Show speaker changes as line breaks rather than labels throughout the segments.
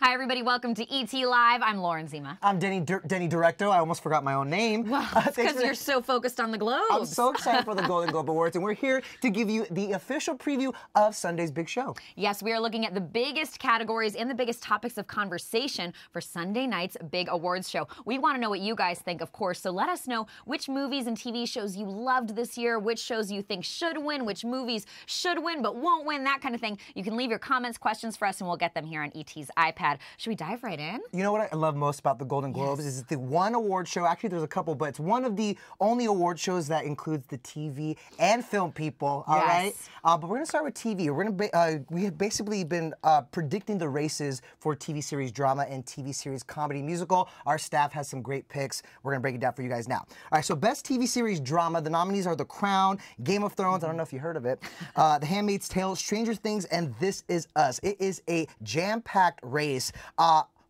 Hi, everybody. Welcome to ET Live. I'm Lauren Zima.
I'm Denny Directo. I almost forgot my own name.
Well, because you're so focused on the Globes.
I'm so excited for the Golden Globe Awards, and we're here to give you the official preview of Sunday's big show.
Yes, we are looking at the biggest categories and the biggest topics of conversation for Sunday night's big awards show. We want to know what you guys think, of course, so let us know which movies and TV shows you loved this year, which shows you think should win, which movies should win but won't win, that kind of thing. You can leave your comments, questions for us, and we'll get them here on ET's iPad. Should we dive right in?
You know what I love most about the Golden Globes is the one award show, actually there's a couple, but it's one of the only award shows that includes the TV and film people, all right? But we're going to start with TV. We have basically been predicting the races for TV series drama and TV series comedy musical. Our staff has some great picks. We're going to break it down for you guys now. All right, so best TV series drama, the nominees are The Crown, Game of Thrones, I don't know if you heard of it, The Handmaid's Tale, Stranger Things, and This Is Us. It is a jam-packed race.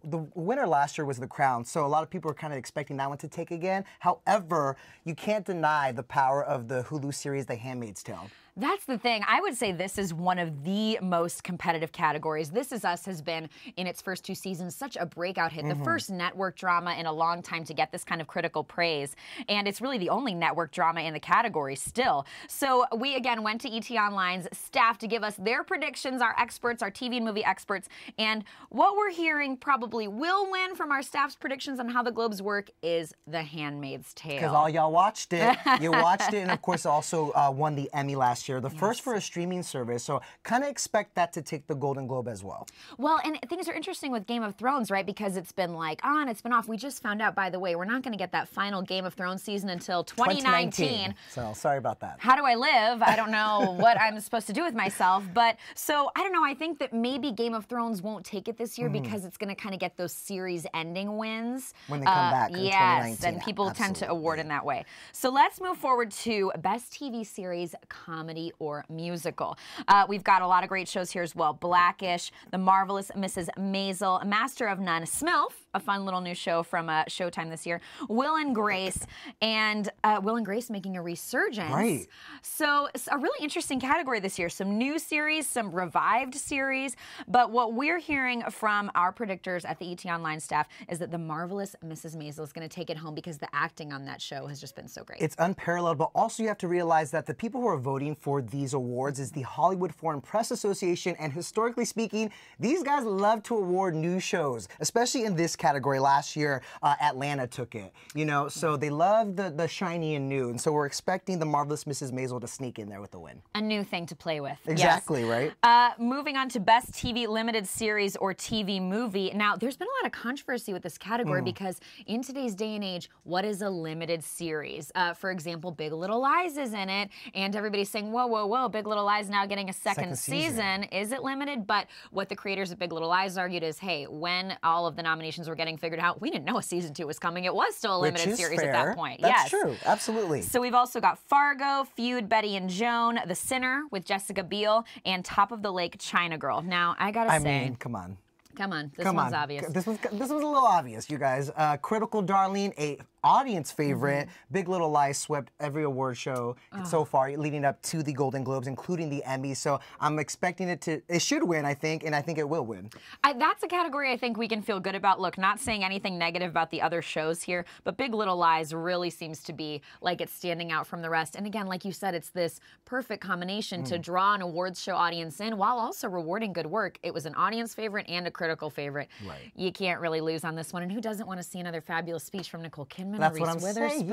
The winner last year was The Crown, so a lot of people are kind of expecting that one to take again. However, you can't deny the power of the Hulu series The Handmaid's Tale.
That's the thing. I would say this is one of the most competitive categories. This Is Us has been, in its first 2 seasons, such a breakout hit. The first network drama in a long time to get this kind of critical praise. And it's really the only network drama in the category still. So we, again, went to ET Online's staff to give us their predictions, our experts, our TV and movie experts. And what we're hearing probably will win from our staff's predictions on how the Globes work is The Handmaid's Tale.
Because all y'all watched it. You watched it, and of course also won the Emmy last year, the first for a streaming service, so kind of expect that to take the Golden Globe as well.
Well, and things are interesting with Game of Thrones, right, because it's been like on, it's been off. We just found out, by the way, we're not going to get that final Game of Thrones season until 2019.
So sorry about that.
How do I live? I don't know what I'm supposed to do with myself, but so I don't know, I think that maybe Game of Thrones won't take it this year because it's going to kind of get those series ending wins.
When they come back in 2019.
Yes, and people tend to award in that way. So let's move forward to Best TV Series, Comedy or Musical. We've got a lot of great shows here as well. Blackish, The Marvelous Mrs. Maisel, Master of None, Smilf, a fun little new show from Showtime this year, Will and Grace, and Will and Grace making a resurgence.
Right.
So it's a really interesting category this year. Some new series, some revived series, but what we're hearing from our predictors at the ET Online staff is that The Marvelous Mrs. Maisel is going to take it home because the acting on that show has just been so great.
It's unparalleled, but also you have to realize that the people who are voting for these awards is the Hollywood Foreign Press Association, and historically speaking, these guys love to award new shows, especially in this category. Last year, Atlanta took it, you know, so they love the shiny and new, and so we're expecting The Marvelous Mrs. Maisel to sneak in there with the win.
A new thing to play with.
Exactly,
yes.
Right?
Moving on to Best TV Limited Series or TV Movie. Now, there's been a lot of controversy with this category because in today's day and age, what is a limited series? For example, Big Little Lies is in it, and everybody's saying, whoa, whoa, whoa, Big Little Lies now getting a second season. Is it limited? But what the creators of Big Little Lies argued is, hey, when all of the nominations were getting figured out, we didn't know a season 2 was coming. It was still a limited series at that point.
That's true, absolutely.
So we've also got Fargo, Feud, Betty and Joan, The Sinner with Jessica Biel, and Top of the Lake, China Girl. Now, I gotta say,
I mean, come on.
Come on, this one's obvious.
This was a little obvious, you guys. Critical Darling, a audience favorite. Big Little Lies swept every award show so far, leading up to the Golden Globes, including the Emmys. So I'm expecting it should win, I think, and I think it will win.
That's a category I think we can feel good about. Look, not saying anything negative about the other shows here, but Big Little Lies really seems to be like it's standing out from the rest. And again, like you said, it's this perfect combination to draw an awards show audience in while also rewarding good work. It was an audience favorite and a critical favorite. Right. You can't really lose on this one. And who doesn't want to see another fabulous speech from Nicole Kidman?
That's what I'm saying.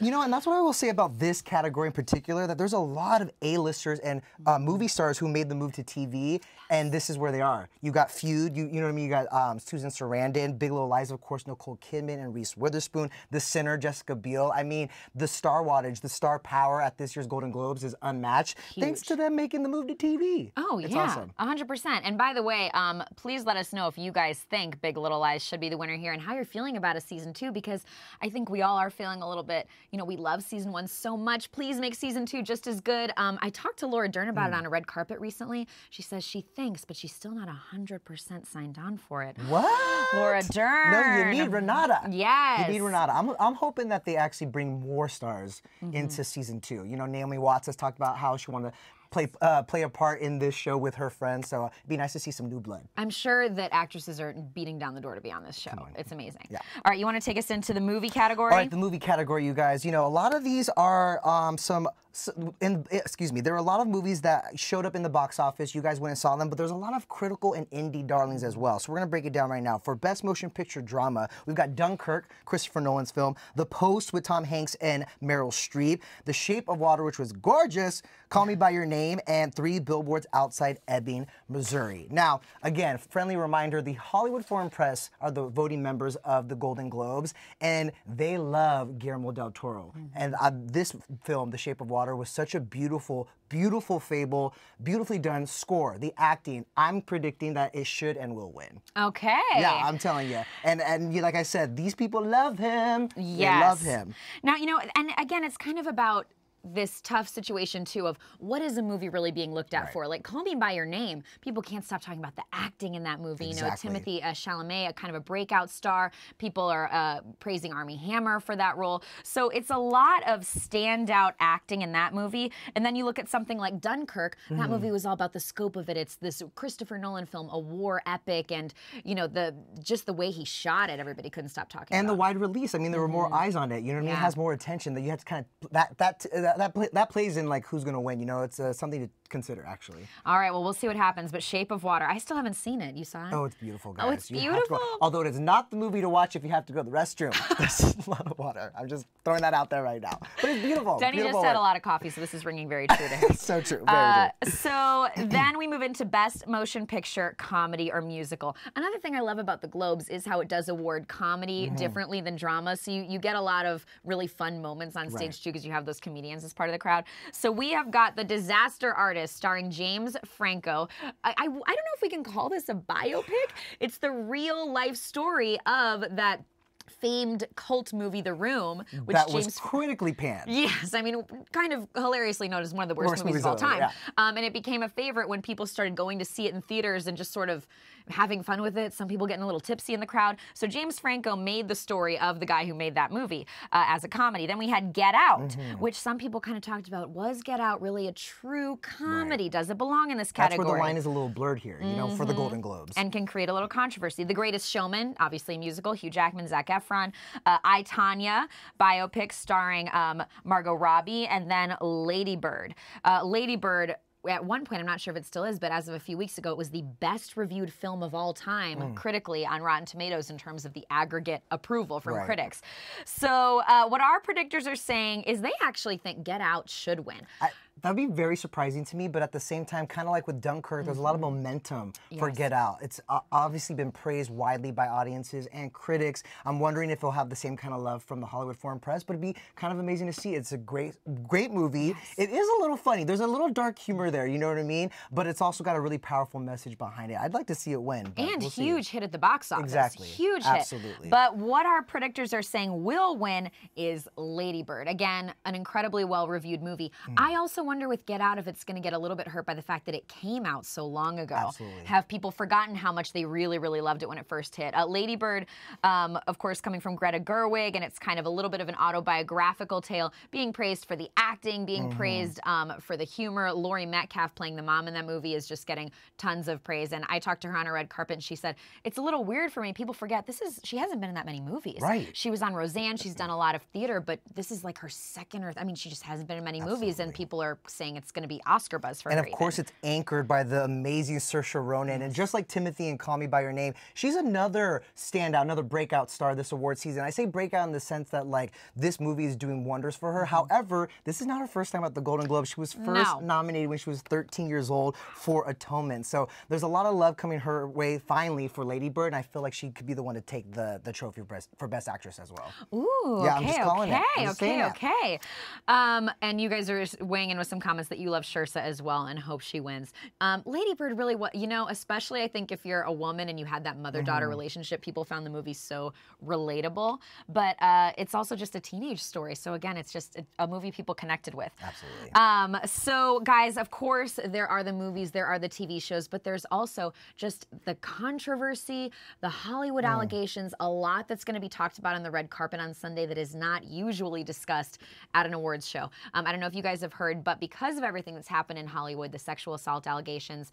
You know, and that's what I will say about this category in particular, that there's a lot of A-listers and movie stars who made the move to TV, and this is where they are. You got Feud, you know what I mean? You got Susan Sarandon, Big Little Lies, of course, Nicole Kidman and Reese Witherspoon, The Sinner, Jessica Biel. I mean, the star wattage, the star power at this year's Golden Globes is unmatched, thanks to them making the move to TV.
Oh,
it's
yeah,
awesome.
100%. And by the way, please let us know if you guys think Big Little Lies should be the winner here and how you're feeling about a season 2, because I think we all are feeling a little bit, you know, we love season 1 so much. Please make season 2 just as good. I talked to Laura Dern about it on a red carpet recently. She says she thinks, but she's still not 100% signed on for it.
What?
Laura Dern.
No, you need Renata.
Yes.
You need Renata. I'm hoping that they actually bring more stars into season 2. You know, Naomi Watts has talked about how she wanted to play a part in this show with her friends. So it'd be nice to see some new blood.
I'm sure that actresses are beating down the door to be on this show. It's amazing.
Yeah.
All right, you want to take us into the movie category?
All right, the movie category, you guys. You know, a lot of these are there are a lot of movies that showed up in the box office. You guys went and saw them, but there's a lot of critical and indie darlings as well. So we're gonna break it down right now. For Best Motion Picture Drama, we've got Dunkirk, Christopher Nolan's film, The Post with Tom Hanks and Meryl Streep, The Shape of Water, which was gorgeous, Call Me by Your Name, and 3 Billboards Outside Ebbing, Missouri. Now, again, friendly reminder: the Hollywood Foreign Press are the voting members of the Golden Globes, and they love Guillermo del Toro. And this film, The Shape of Water, was such a beautiful fable, beautifully done score. The acting, I'm predicting that it should and will win.
Okay.
Yeah, I'm telling you. And like I said, these people love him.
Yes.
They love him.
Now, you know, and again, it's kind of about this tough situation too of what is a movie really being looked at for. Like Call Me by Your Name, people can't stop talking about the acting in that movie.
Exactly.
You know, Timothée Chalamet, a kind of a breakout star. People are praising Armie Hammer for that role. So it's a lot of standout acting in that movie. And then you look at something like Dunkirk. That movie was all about the scope of it. It's this Christopher Nolan film, a war epic, and you know just the way he shot it, everybody couldn't stop talking about.
And the wide release. I mean, there were more eyes on it. You know what I mean? It has more attention. That you have to kind of that plays in like who's going to win. You know, it's something to consider actually.
All right, well, we'll see what happens. But Shape of Water, I still haven't seen it. You saw it?
Oh, it's beautiful, guys.
Oh, it's
You have to
beautiful.
go. Although it is not the movie to watch if you have to go to the restroom. There's a lot of water. I'm just throwing that out there right now. But it's beautiful.
Denny
beautiful
just had
work.
a lot of coffee, so this is ringing very true to him.
So true. Very true.
So then we move into Best Motion Picture, Comedy, or Musical. Another thing I love about the Globes is how it does award comedy differently than drama. So you get a lot of really fun moments on stage, too, because you have those comedians as part of the crowd. So we have got The Disaster Artist, starring James Franco. I don't know if we can call this a biopic. It's the real-life story of that famed cult movie, The Room, which
that was critically panned.
Yes, I mean, kind of hilariously known as one of the worst movies of all time. And it became a favorite when people started going to see it in theaters and just sort of having fun with it. Some people getting a little tipsy in the crowd. So James Franco made the story of the guy who made that movie as a comedy. Then we had Get Out, which some people kind of talked about. Was Get Out really a true comedy? Does it belong in this category?
That's where the line is a little blurred here, you know, for the Golden Globes.
And can create a little controversy. The Greatest Showman, obviously a musical, Hugh Jackman, Zac Efron. I, Tonya, biopic starring Margot Robbie. And then Lady Bird. Lady Bird, at one point, I'm not sure if it still is, but as of a few weeks ago, it was the best reviewed film of all time critically on Rotten Tomatoes in terms of the aggregate approval from critics. So what our predictors are saying is they actually think Get Out should win.
That would be very surprising to me, but at the same time, kind of like with Dunkirk, there's a lot of momentum for Get Out. It's obviously been praised widely by audiences and critics. I'm wondering if it'll have the same kind of love from the Hollywood Foreign Press, but it'd be kind of amazing to see. It's a great movie. It is a little funny. There's a little dark humor there, you know what I mean? But it's also got a really powerful message behind it. I'd like to see it win.
And huge hit at the box office.
Exactly.
Huge
Absolutely.
hit. But what our predictors are saying will win is Lady Bird. Again, an incredibly well-reviewed movie. I also wonder with Get Out if it's going to get a little bit hurt by the fact that it came out so long ago.
Absolutely.
Have people forgotten how much they really, really loved it when it first hit? Lady Bird, of course, coming from Greta Gerwig, and it's kind of a little bit of an autobiographical tale, being praised for the acting, being praised for the humor. Laurie Metcalf playing the mom in that movie is just getting tons of praise. And I talked to her on a red carpet, and she said, it's a little weird for me. People forget she hasn't been in that many movies.
Right.
She was on Roseanne. She's done a lot of theater, but this is like her second I mean, she just hasn't been in many movies, and people are saying it's going to be Oscar buzz for her.
And of course, it's anchored by the amazing Saoirse Ronan. And just like Timothy in Call Me by Your Name, she's another standout, another breakout star this award season. I say breakout in the sense that like this movie is doing wonders for her. However, this is not her first time at the Golden Globe. She was first nominated when she was 13 years old for Atonement. So there's a lot of love coming her way finally for Lady Bird, and I feel like she could be the one to take the trophy for Best Actress as well.
Ooh,
yeah,
okay,
I'm just calling it.
Okay. And you guys are weighing in with some comments that you love Saoirse as well and hope she wins. Lady Bird really, especially I think if you're a woman and you had that mother-daughter relationship, people found the movie so relatable. But it's also just a teenage story. So again, it's just a movie people connected with.
Absolutely.
So guys, of course, there are the movies, there are the TV shows, but there's also just the controversy, the Hollywood allegations, a lot that's going to be talked about on the red carpet on Sunday that is not usually discussed at an awards show. I don't know if you guys have heard, but but because of everything that's happened in Hollywood, the sexual assault allegations,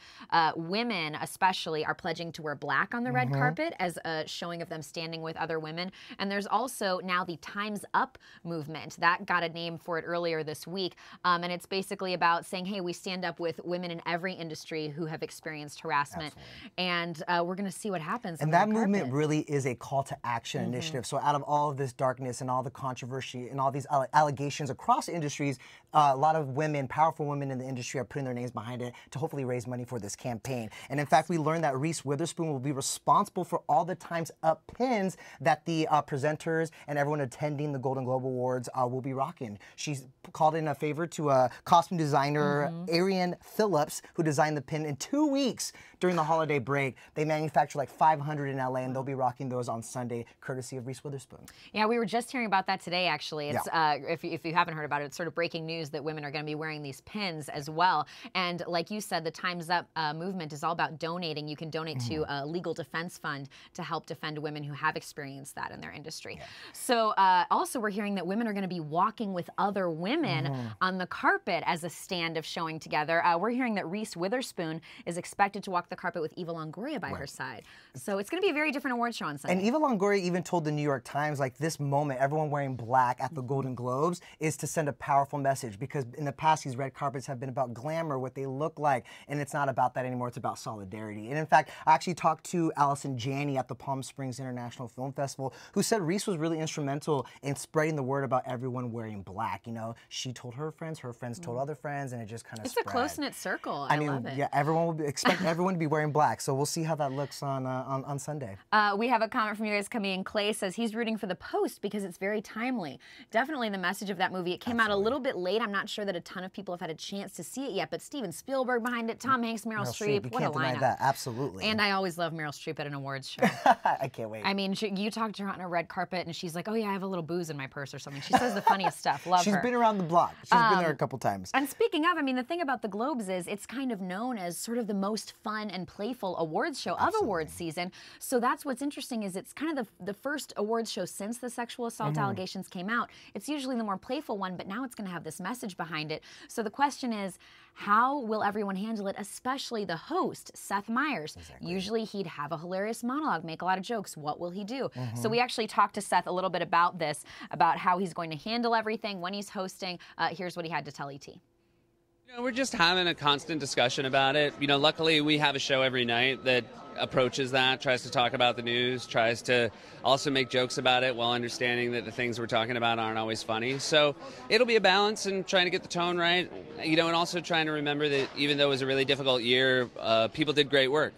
women especially are pledging to wear black on the red carpet as a showing of them standing with other women. And there's also now the Time's Up movement. That got a name for it earlier this week. And it's basically about saying, hey, we stand up with women in every industry who have experienced harassment. And we're going to see what happens.
And that movement really is a call to action initiative. So out of all of this darkness and all the controversy and all these allegations across industries, a lot of women, powerful women in the industry are putting their names behind it to hopefully raise money for this campaign. And in fact, we learned that Reese Witherspoon will be responsible for all the Time's Up pins that the presenters and everyone attending the Golden Globe Awards will be rocking. She's called in a favor to costume designer Arian Phillips, who designed the pin in 2 weeks during the holiday break. They manufacture like 500 in LA, and they'll be rocking those on Sunday, courtesy of Reese Witherspoon.
Yeah, we were just hearing about that today, actually. It's if you haven't heard about it, it's sort of breaking news that women are going to be wearing these pins as well. And like you said, the Time's Up movement is all about donating. You can donate to a legal defense fund to help defend women who have experienced that in their industry. So also we're hearing that women are going to be walking with other women on the carpet as a stand of showing together. We're hearing that Reese Witherspoon is expected to walk the carpet with Eva Longoria by her side. So it's going to be a very different award show on Sunday.
And Eva Longoria even told the New York Times, like, this moment, everyone wearing black at the Golden Globes, is to send a powerful message, because in the past, these red carpets have been about glamour, what they look like, and it's not about that anymore. It's about solidarity. And in fact, I actually talked to Allison Janney at the Palm Springs International Film Festival, who said Reese was really instrumental in spreading the word about everyone wearing black. You know, she told her friends told other friends, and it just kind of spread.
It's a close-knit circle.
I mean,
love it.
Yeah, everyone would expect everyone to be wearing black, so we'll see how that looks on Sunday.
We have a comment from you guys coming in. Clay says he's rooting for The Post because it's very timely. Definitely the message of that movie. It came out a little bit late. I'm not sure that a ton of people have had a chance to see it yet, but Steven Spielberg behind it, Tom Hanks, Meryl Streep. What a lineup.
Deny that. Absolutely.
And I always love Meryl Streep at an awards show.
I can't wait.
I mean, you talk to her on a red carpet, and she's like, oh, yeah, I have a little booze in my purse or something. She says the funniest stuff. Love her.
She's been around the block. She's been there a couple times.
And speaking of, I mean, the thing about the Globes is it's kind of known as sort of the most fun and playful awards show of awards season. So that's what's interesting, is it's kind of the first awards show since the sexual assault allegations came out. It's usually the more playful one, but now it's going to have this message behind it. So the question is, how will everyone handle it, especially the host, Seth Meyers? Usually he'd have a hilarious monologue, make a lot of jokes. What will he do? So we actually talked to Seth a little bit about this, about how he's going to handle everything when he's hosting. Here's what he had to tell ET.
You know, we're just having a constant discussion about it. You know, luckily we have a show every night that approaches that, tries to talk about the news, tries to also make jokes about it while understanding that the things we're talking about aren't always funny. So it'll be a balance and trying to get the tone right, you know, and also trying to remember that even though it was a really difficult year, people did great work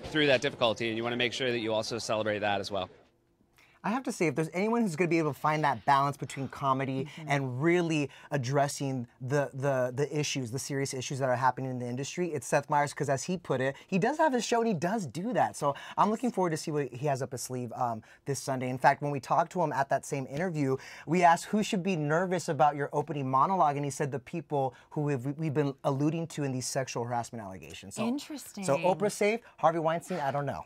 through that difficulty, and you want to make sure that you also celebrate that as well.
I have to say, if there's anyone who's going to be able to find that balance between comedy and really addressing the issues, the serious issues that are happening in the industry, it's Seth Meyers, because as he put it, he does have his show and he does do that. So I'm looking forward to see what he has up his sleeve this Sunday. In fact, when we talked to him at that same interview, we asked who should be nervous about your opening monologue, and he said the people who we've been alluding to in these sexual harassment allegations. So,
interesting.
So Oprah safe, Harvey Weinstein, I don't know.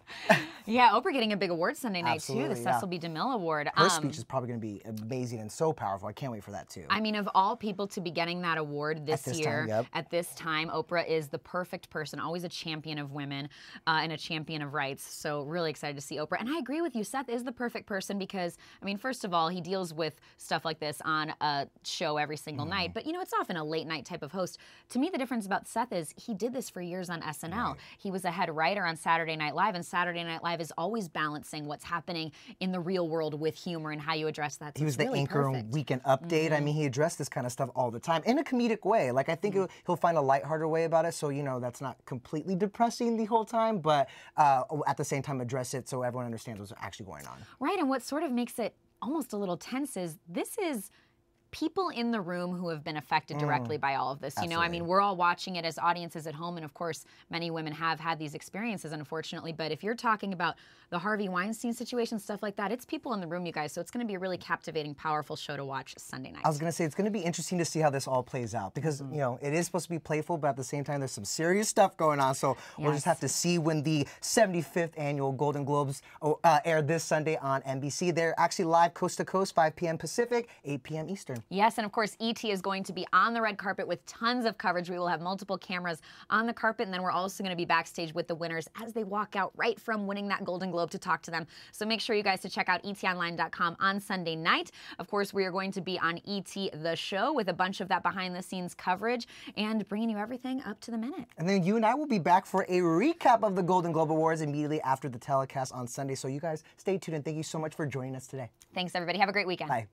Yeah, Oprah getting a big award Sunday night too, the
Absolutely,
Cecil B. DeMille Award.
Her speech is probably going to be amazing and so powerful. I can't wait for that too.
I mean, of all people to be getting that award this year, at this time, Oprah is the perfect person, always a champion of women and a champion of rights. So really excited to see Oprah. And I agree with you, Seth is the perfect person because, I mean, first of all, he deals with stuff like this on a show every single night. But, you know, it's often a late night type of host. To me, the difference about Seth is he did this for years on SNL. He was a head writer on Saturday Night Live, and Saturday Night Live is always balancing what's happening in the real world with humor and how you address that. So
he was the
really
anchor on Weekend Update. I mean, he addressed this kind of stuff all the time in a comedic way. Like, I think he'll find a lighthearted way about it, so, you know, that's not completely depressing the whole time, but at the same time address it so everyone understands what's actually going on.
Right, and what sort of makes it almost a little tense is this is people in the room who have been affected directly by all of this. You know, I mean, we're all watching it as audiences at home, and of course, many women have had these experiences, unfortunately, but if you're talking about the Harvey Weinstein situation, stuff like that, it's people in the room, you guys, so it's going to be a really captivating, powerful show to watch Sunday night.
I was going to say, it's going to be interesting to see how this all plays out, because, you know, it is supposed to be playful, but at the same time, there's some serious stuff going on, so we'll just have to see when the 75th annual Golden Globes air this Sunday on NBC. They're actually live coast to coast, 5 p.m. Pacific, 8 p.m. Eastern. happen.
Yes, and of course, E.T. is going to be on the red carpet with tons of coverage. We will have multiple cameras on the carpet, and then we're also going to be backstage with the winners as they walk out right from winning that Golden Globe to talk to them. So make sure you guys to check out etonline.com on Sunday night. Of course, we are going to be on E.T. the Show with a bunch of that behind-the-scenes coverage and bringing you everything up to the minute.
And then you and I will be back for a recap of the Golden Globe Awards immediately after the telecast on Sunday. So you guys stay tuned, and thank you so much for joining us today.
Thanks, everybody. Have a great weekend.
Bye.